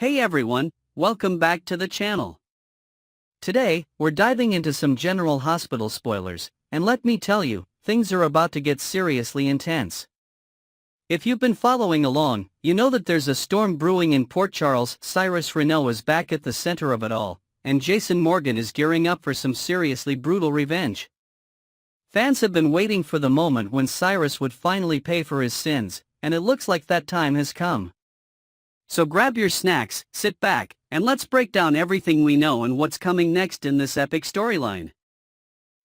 Hey everyone, welcome back to the channel. Today, we're diving into some general hospital spoilers, and let me tell you, things are about to get seriously intense. If you've been following along, you know that there's a storm brewing in Port Charles. Cyrus Renault is back at the center of it all, and Jason Morgan is gearing up for some seriously brutal revenge. Fans have been waiting for the moment when Cyrus would finally pay for his sins, and it looks like that time has come. So grab your snacks, sit back, and let's break down everything we know and what's coming next in this epic storyline.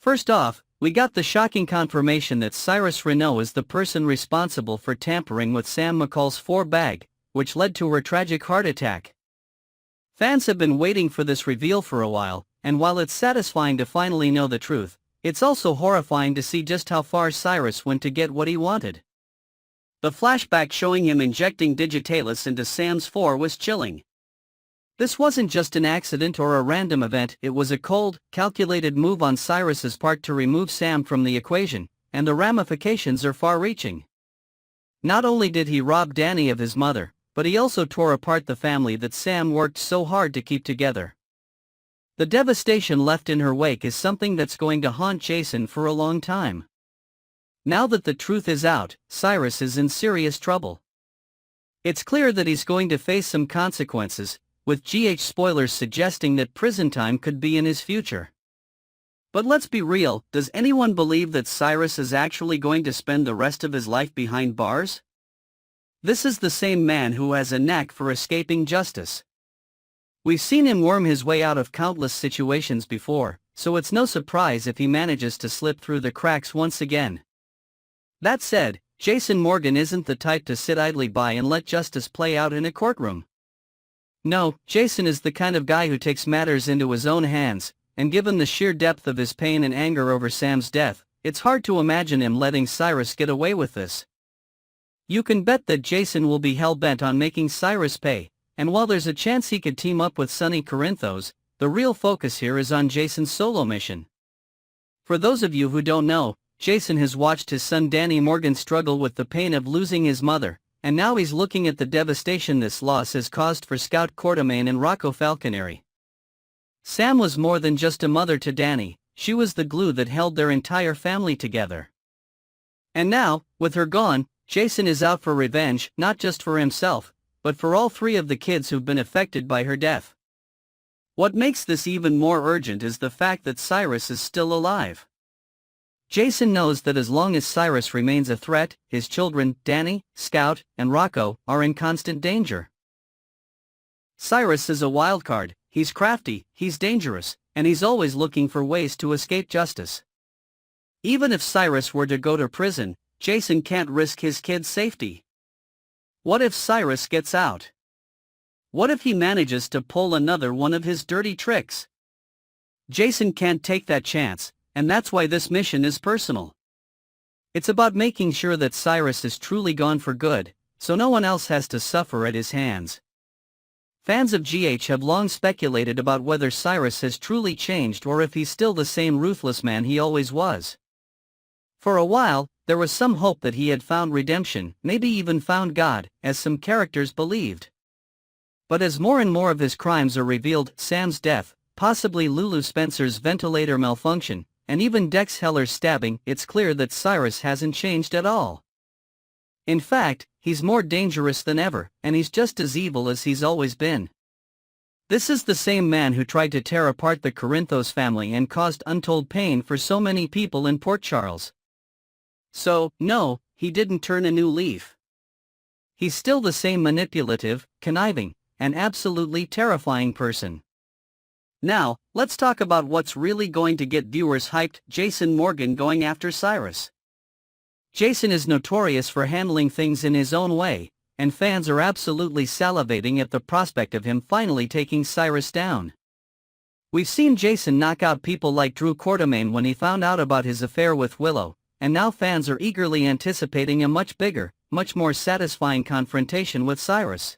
First off, we got the shocking confirmation that Cyrus Renault is the person responsible for tampering with Sam McCall's bag, which led to her tragic heart attack. Fans have been waiting for this reveal for a while, and while it's satisfying to finally know the truth, it's also horrifying to see just how far Cyrus went to get what he wanted. The flashback showing him injecting digitalis into Sam's was chilling. This wasn't just an accident or a random event, it was a cold, calculated move on Cyrus's part to remove Sam from the equation, and the ramifications are far-reaching. Not only did he rob Danny of his mother, but he also tore apart the family that Sam worked so hard to keep together. The devastation left in her wake is something that's going to haunt Jason for a long time. Now that the truth is out, Cyrus is in serious trouble. It's clear that he's going to face some consequences, with GH spoilers suggesting that prison time could be in his future. But let's be real, does anyone believe that Cyrus is actually going to spend the rest of his life behind bars? This is the same man who has a knack for escaping justice. We've seen him worm his way out of countless situations before, so it's no surprise if he manages to slip through the cracks once again. That said, Jason Morgan isn't the type to sit idly by and let justice play out in a courtroom. No, Jason is the kind of guy who takes matters into his own hands, and given the sheer depth of his pain and anger over Sam's death, it's hard to imagine him letting Cyrus get away with this. You can bet that Jason will be hell-bent on making Cyrus pay, and while there's a chance he could team up with Sonny Corinthos, the real focus here is on Jason's solo mission. For those of you who don't know, Jason has watched his son Danny Morgan struggle with the pain of losing his mother, and now he's looking at the devastation this loss has caused for Scout Quartermain and Rocco Falconeri. Sam was more than just a mother to Danny, she was the glue that held their entire family together. And now, with her gone, Jason is out for revenge, not just for himself, but for all three of the kids who've been affected by her death. What makes this even more urgent is the fact that Cyrus is still alive. Jason knows that as long as Cyrus remains a threat, his children, Danny, Scout, and Rocco, are in constant danger. Cyrus is a wildcard, he's crafty, he's dangerous, and he's always looking for ways to escape justice. Even if Cyrus were to go to prison, Jason can't risk his kids' safety. What if Cyrus gets out? What if he manages to pull another one of his dirty tricks? Jason can't take that chance, and that's why this mission is personal. It's about making sure that Cyrus is truly gone for good, so no one else has to suffer at his hands. Fans of GH have long speculated about whether Cyrus has truly changed or if he's still the same ruthless man he always was. For a while, there was some hope that he had found redemption, maybe even found God, as some characters believed. But as more and more of his crimes are revealed, Sam's death, possibly Lulu Spencer's ventilator malfunction, and even Dex Heller's stabbing, it's clear that Cyrus hasn't changed at all. In fact, he's more dangerous than ever, and he's just as evil as he's always been. This is the same man who tried to tear apart the Corinthos family and caused untold pain for so many people in Port Charles. So, no, he didn't turn a new leaf. He's still the same manipulative, conniving, and absolutely terrifying person. Now, let's talk about what's really going to get viewers hyped: Jason Morgan going after Cyrus. Jason is notorious for handling things in his own way, and fans are absolutely salivating at the prospect of him finally taking Cyrus down. We've seen Jason knock out people like Drew Quartermain when he found out about his affair with Willow, and now fans are eagerly anticipating a much bigger, much more satisfying confrontation with Cyrus.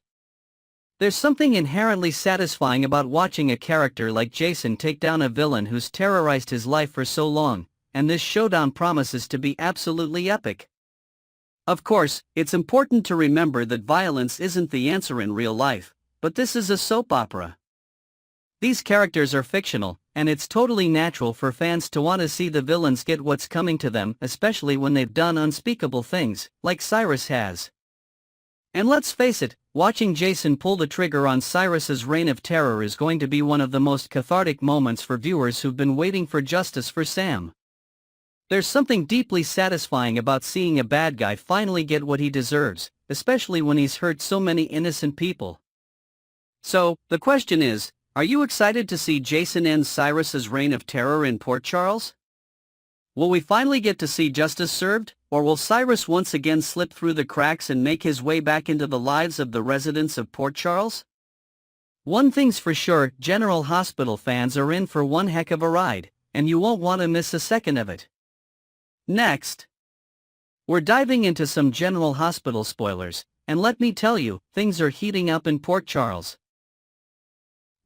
There's something inherently satisfying about watching a character like Jason take down a villain who's terrorized his life for so long, and this showdown promises to be absolutely epic. Of course, it's important to remember that violence isn't the answer in real life, But this is a soap opera. These characters are fictional, and it's totally natural for fans to want to see the villains get what's coming to them, especially when they've done unspeakable things, like Cyrus has. And let's face it, watching Jason pull the trigger on Cyrus's reign of terror is going to be one of the most cathartic moments for viewers who've been waiting for justice for Sam. There's something deeply satisfying about seeing a bad guy finally get what he deserves, especially when he's hurt so many innocent people. So, the question is, are you excited to see Jason end Cyrus's reign of terror in Port Charles? Will we finally get to see justice served, or will Cyrus once again slip through the cracks and make his way back into the lives of the residents of Port Charles? One thing's for sure, General Hospital fans are in for one heck of a ride, and you won't want to miss a second of it. Next, we're diving into some General Hospital spoilers, and let me tell you, things are heating up in Port Charles.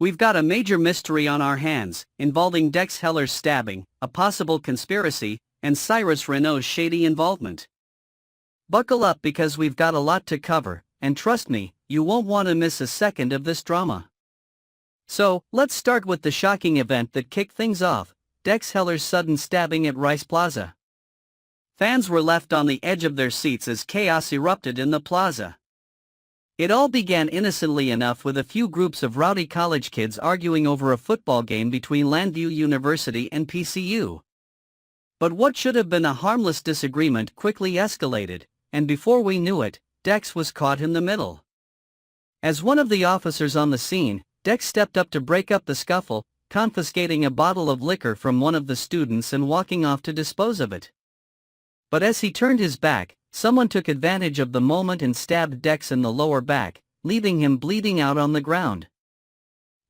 We've got a major mystery on our hands, involving Dex Heller's stabbing, a possible conspiracy, and Cyrus Renault's shady involvement. Buckle up because we've got a lot to cover, and trust me, you won't want to miss a second of this drama. So, let's start with the shocking event that kicked things off, Dex Heller's sudden stabbing at Rice Plaza. Fans were left on the edge of their seats as chaos erupted in the plaza. It all began innocently enough with a few groups of rowdy college kids arguing over a football game between Landview University and PCU. But what should have been a harmless disagreement quickly escalated, and before we knew it, Dex was caught in the middle. As one of the officers on the scene, Dex stepped up to break up the scuffle, confiscating a bottle of liquor from one of the students and walking off to dispose of it. But as he turned his back, someone took advantage of the moment and stabbed Dex in the lower back, leaving him bleeding out on the ground.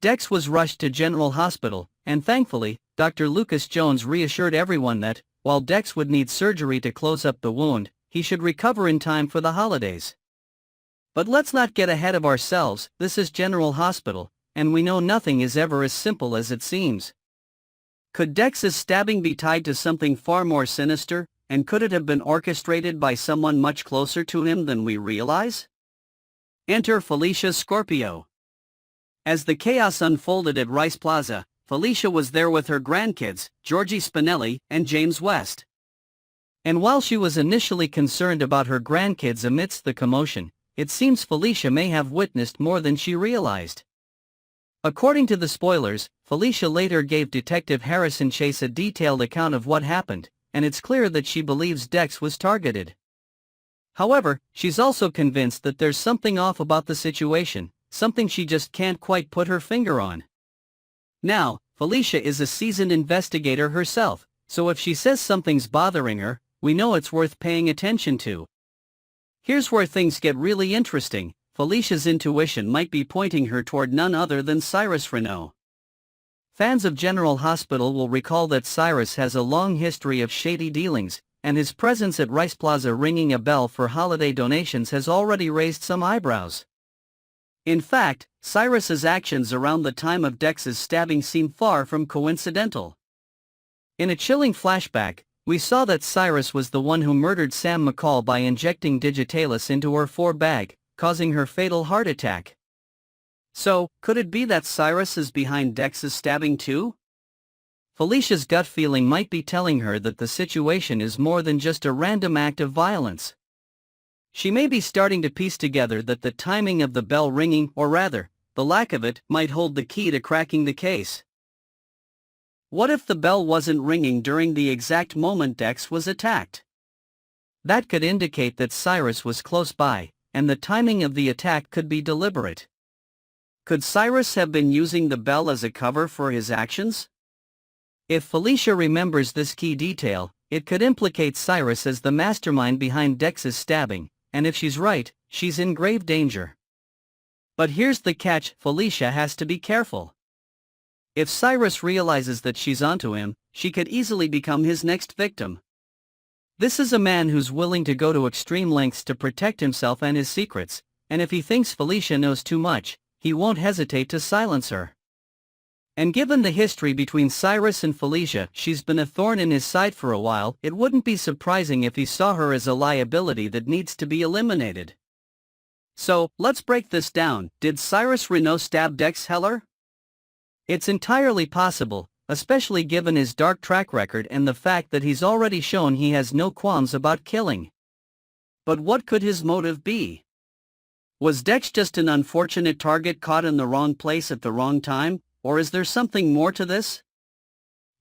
Dex was rushed to General Hospital, and thankfully, Dr. Lucas Jones reassured everyone that, while Dex would need surgery to close up the wound, he should recover in time for the holidays. But let's not get ahead of ourselves, this is General Hospital, and we know nothing is ever as simple as it seems. Could Dex's stabbing be tied to something far more sinister, and could it have been orchestrated by someone much closer to him than we realize? Enter Felicia Scorpio. As the chaos unfolded at Rice Plaza, Felicia was there with her grandkids, Georgie Spinelli and James West. And while she was initially concerned about her grandkids amidst the commotion, it seems Felicia may have witnessed more than she realized. According to the spoilers, Felicia later gave Detective Harrison Chase a detailed account of what happened, and it's clear that she believes Dex was targeted. However, she's also convinced that there's something off about the situation, something she just can't quite put her finger on. Now, Felicia is a seasoned investigator herself, so if she says something's bothering her, we know it's worth paying attention to. Here's where things get really interesting. Felicia's intuition might be pointing her toward none other than Cyrus Renault. Fans of General Hospital will recall that Cyrus has a long history of shady dealings, and his presence at Rice Plaza ringing a bell for holiday donations has already raised some eyebrows. In fact, Cyrus's actions around the time of Dex's stabbing seem far from coincidental. In a chilling flashback, we saw that Cyrus was the one who murdered Sam McCall by injecting digitalis into her forebag, causing her fatal heart attack. So, could it be that Cyrus is behind Dex's stabbing too? Felicia's gut feeling might be telling her that the situation is more than just a random act of violence. She may be starting to piece together that the timing of the bell ringing, or rather, the lack of it, might hold the key to cracking the case. What if the bell wasn't ringing during the exact moment Dex was attacked? That could indicate that Cyrus was close by, and the timing of the attack could be deliberate. Could Cyrus have been using the bell as a cover for his actions? If Felicia remembers this key detail, it could implicate Cyrus as the mastermind behind Dex's stabbing, and if she's right, she's in grave danger. But here's the catch: Felicia has to be careful. If Cyrus realizes that she's onto him, she could easily become his next victim. This is a man who's willing to go to extreme lengths to protect himself and his secrets, and if he thinks Felicia knows too much, he won't hesitate to silence her. And given the history between Cyrus and Felicia, she's been a thorn in his side for a while. It wouldn't be surprising if he saw her as a liability that needs to be eliminated. So, let's break this down. Did Cyrus Renault stab Dex Heller? It's entirely possible, especially given his dark track record and the fact that he's already shown he has no qualms about killing. But what could his motive be? Was Dex just an unfortunate target caught in the wrong place at the wrong time, or is there something more to this?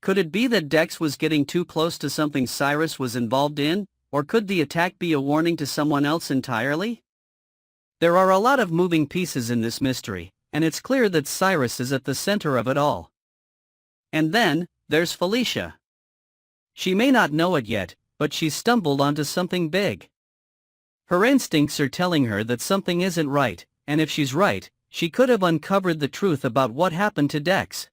Could it be that Dex was getting too close to something Cyrus was involved in, or could the attack be a warning to someone else entirely? There are a lot of moving pieces in this mystery, and it's clear that Cyrus is at the center of it all. And then, there's Felicia. She may not know it yet, but she's stumbled onto something big. Her instincts are telling her that something isn't right, and if she's right, she could have uncovered the truth about what happened to Dex.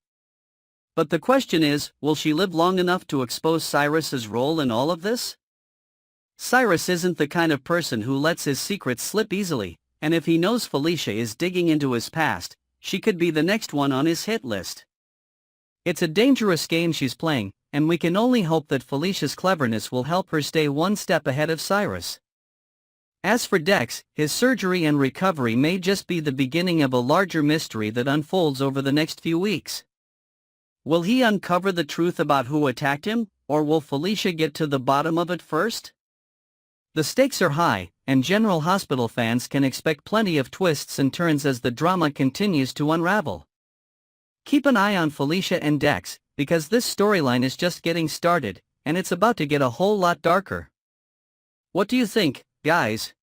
But the question is, will she live long enough to expose Cyrus's role in all of this? Cyrus isn't the kind of person who lets his secrets slip easily, and if he knows Felicia is digging into his past, she could be the next one on his hit list. It's a dangerous game she's playing, and we can only hope that Felicia's cleverness will help her stay one step ahead of Cyrus. As for Dex, his surgery and recovery may just be the beginning of a larger mystery that unfolds over the next few weeks. Will he uncover the truth about who attacked him, or will Felicia get to the bottom of it first? The stakes are high, and General Hospital fans can expect plenty of twists and turns as the drama continues to unravel. Keep an eye on Felicia and Dex, because this storyline is just getting started, and it's about to get a whole lot darker. What do you think, guys?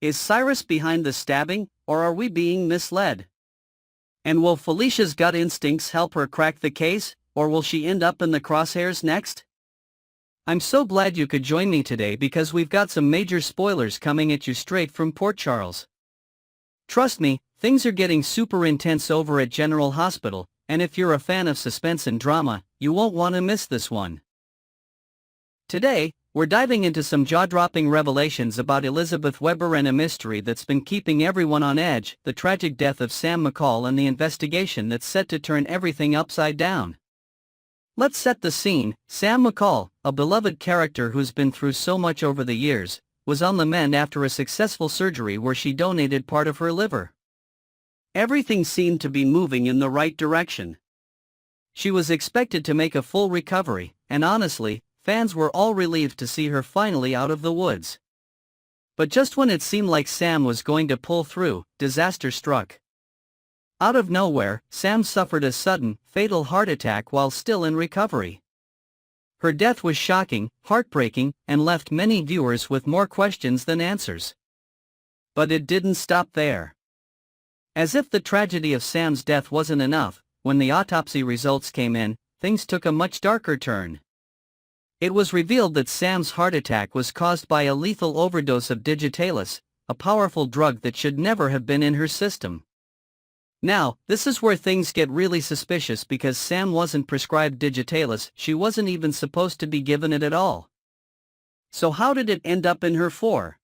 Is Cyrus behind the stabbing, or are we being misled? And will Felicia's gut instincts help her crack the case, or will she end up in the crosshairs next? I'm so glad you could join me today because we've got some major spoilers coming at you straight from Port Charles. Trust me, things are getting super intense over at General Hospital, and if you're a fan of suspense and drama, you won't want to miss this one. Today, we're diving into some jaw-dropping revelations about Elizabeth Weber and a mystery that's been keeping everyone on edge, the tragic death of Sam McCall and the investigation that's set to turn everything upside down. Let's set the scene. Sam McCall, a beloved character who's been through so much over the years, was on the mend after a successful surgery where she donated part of her liver. Everything seemed to be moving in the right direction. She was expected to make a full recovery, and honestly, fans were all relieved to see her finally out of the woods. But just when it seemed like Sam was going to pull through, disaster struck. Out of nowhere, Sam suffered a sudden, fatal heart attack while still in recovery. Her death was shocking, heartbreaking, and left many viewers with more questions than answers. But it didn't stop there. As if the tragedy of Sam's death wasn't enough, when the autopsy results came in, things took a much darker turn. It was revealed that Sam's heart attack was caused by a lethal overdose of digitalis, a powerful drug that should never have been in her system. Now, this is where things get really suspicious because Sam wasn't prescribed digitalis, she wasn't even supposed to be given it at all. So how did it end up in her for?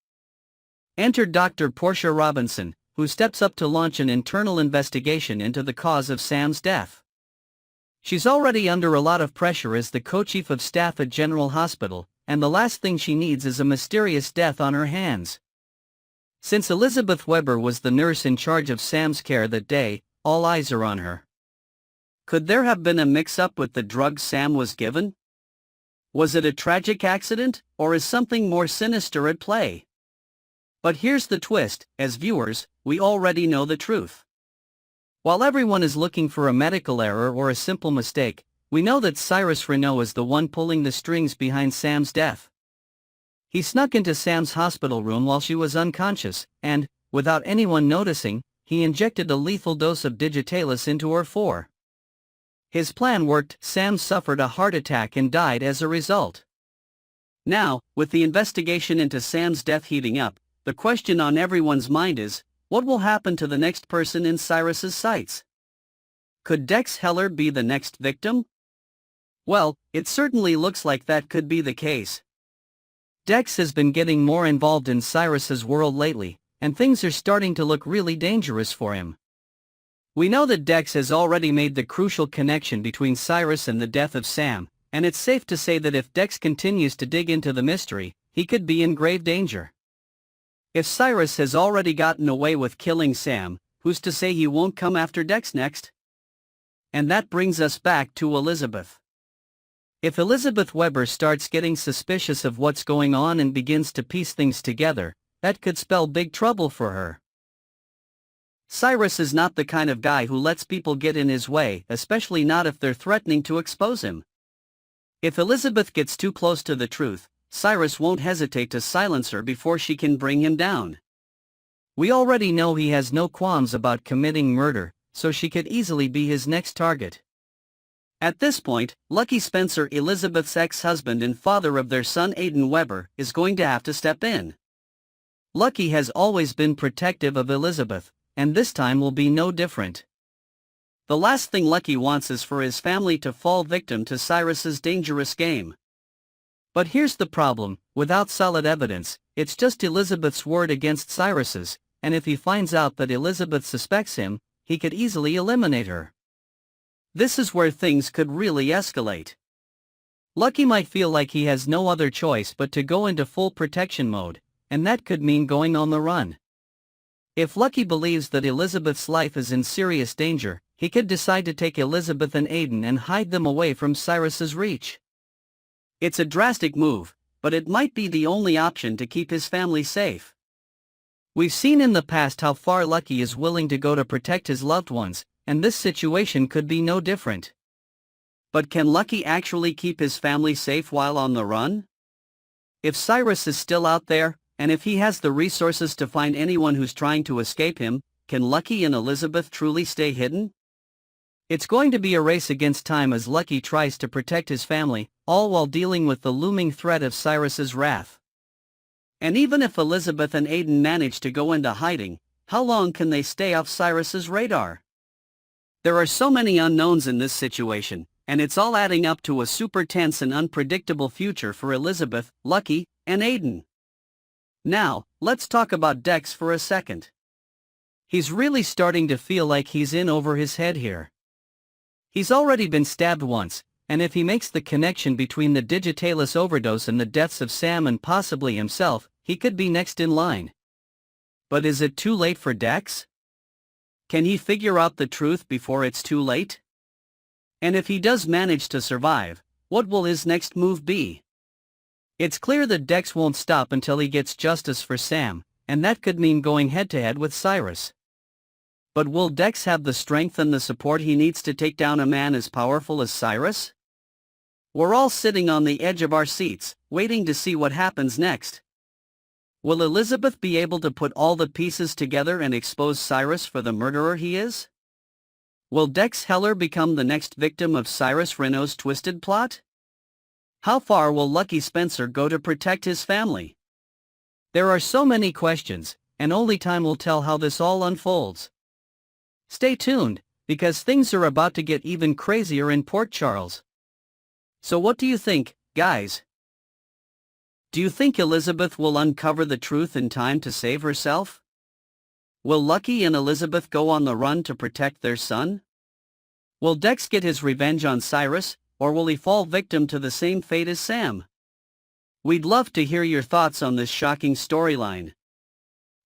Enter Dr. Portia Robinson, who steps up to launch an internal investigation into the cause of Sam's death. She's already under a lot of pressure as the co-chief of staff at General Hospital, and the last thing she needs is a mysterious death on her hands. Since Elizabeth Weber was the nurse in charge of Sam's care that day, all eyes are on her. Could there have been a mix-up with the drug Sam was given? Was it a tragic accident, or is something more sinister at play? But here's the twist, as viewers, we already know the truth. While everyone is looking for a medical error or a simple mistake, we know that Cyrus Renault is the one pulling the strings behind Sam's death. He snuck into Sam's hospital room while she was unconscious, and, without anyone noticing, he injected a lethal dose of digitalis into her for. His plan worked, Sam suffered a heart attack and died as a result. Now, with the investigation into Sam's death heating up, the question on everyone's mind is, what will happen to the next person in Cyrus's sights? Could Dex Heller be the next victim? Well, it certainly looks like that could be the case. Dex has been getting more involved in Cyrus's world lately, and things are starting to look really dangerous for him. We know that Dex has already made the crucial connection between Cyrus and the death of Sam, and it's safe to say that if Dex continues to dig into the mystery, he could be in grave danger. If Cyrus has already gotten away with killing Sam, who's to say he won't come after Dex next? And that brings us back to Elizabeth. If Elizabeth Weber starts getting suspicious of what's going on and begins to piece things together, that could spell big trouble for her. Cyrus is not the kind of guy who lets people get in his way, especially not if they're threatening to expose him. If Elizabeth gets too close to the truth, Cyrus won't hesitate to silence her before she can bring him down. We already know he has no qualms about committing murder, so she could easily be his next target. At this point, Lucky Spencer, Elizabeth's ex-husband and father of their son Aiden Weber, is going to have to step in. Lucky has always been protective of Elizabeth, and this time will be no different. The last thing Lucky wants is for his family to fall victim to Cyrus's dangerous game. But here's the problem: without solid evidence, it's just Elizabeth's word against Cyrus's, and if he finds out that Elizabeth suspects him, he could easily eliminate her. This is where things could really escalate. Lucky might feel like he has no other choice but to go into full protection mode, and that could mean going on the run. If Lucky believes that Elizabeth's life is in serious danger, he could decide to take Elizabeth and Aiden and hide them away from Cyrus's reach. It's a drastic move, but it might be the only option to keep his family safe. We've seen in the past how far Lucky is willing to go to protect his loved ones, and this situation could be no different. But can Lucky actually keep his family safe while on the run? If Cyrus is still out there, and if he has the resources to find anyone who's trying to escape him, can Lucky and Elizabeth truly stay hidden? It's going to be a race against time as Lucky tries to protect his family, all while dealing with the looming threat of Cyrus's wrath. And even if Elizabeth and Aiden manage to go into hiding, how long can they stay off Cyrus's radar? There are so many unknowns in this situation, and it's all adding up to a super tense and unpredictable future for Elizabeth, Lucky, and Aiden. Now, let's talk about Dex for a second. He's really starting to feel like he's in over his head here. He's already been stabbed once, and if he makes the connection between the Digitalis overdose and the deaths of Sam and possibly himself, he could be next in line. But is it too late for Dex? Can he figure out the truth before it's too late? And if he does manage to survive, what will his next move be? It's clear that Dex won't stop until he gets justice for Sam, and that could mean going head-to-head with Cyrus. But will Dex have the strength and the support he needs to take down a man as powerful as Cyrus? We're all sitting on the edge of our seats, waiting to see what happens next. Will Elizabeth be able to put all the pieces together and expose Cyrus for the murderer he is? Will Dex Heller become the next victim of Cyrus Renault's twisted plot? How far will Lucky Spencer go to protect his family? There are so many questions, and only time will tell how this all unfolds. Stay tuned, because things are about to get even crazier in Port Charles. So what do you think, guys? Do you think Elizabeth will uncover the truth in time to save herself? Will Lucky and Elizabeth go on the run to protect their son? Will Dex get his revenge on Cyrus, or will he fall victim to the same fate as Sam? We'd love to hear your thoughts on this shocking storyline.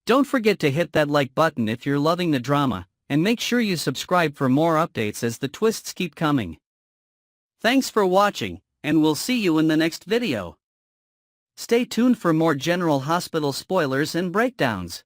Don't forget to hit that like button if you're loving the drama, and make sure you subscribe for more updates as the twists keep coming. Thanks for watching, and we'll see you in the next video. Stay tuned for more General Hospital spoilers and breakdowns.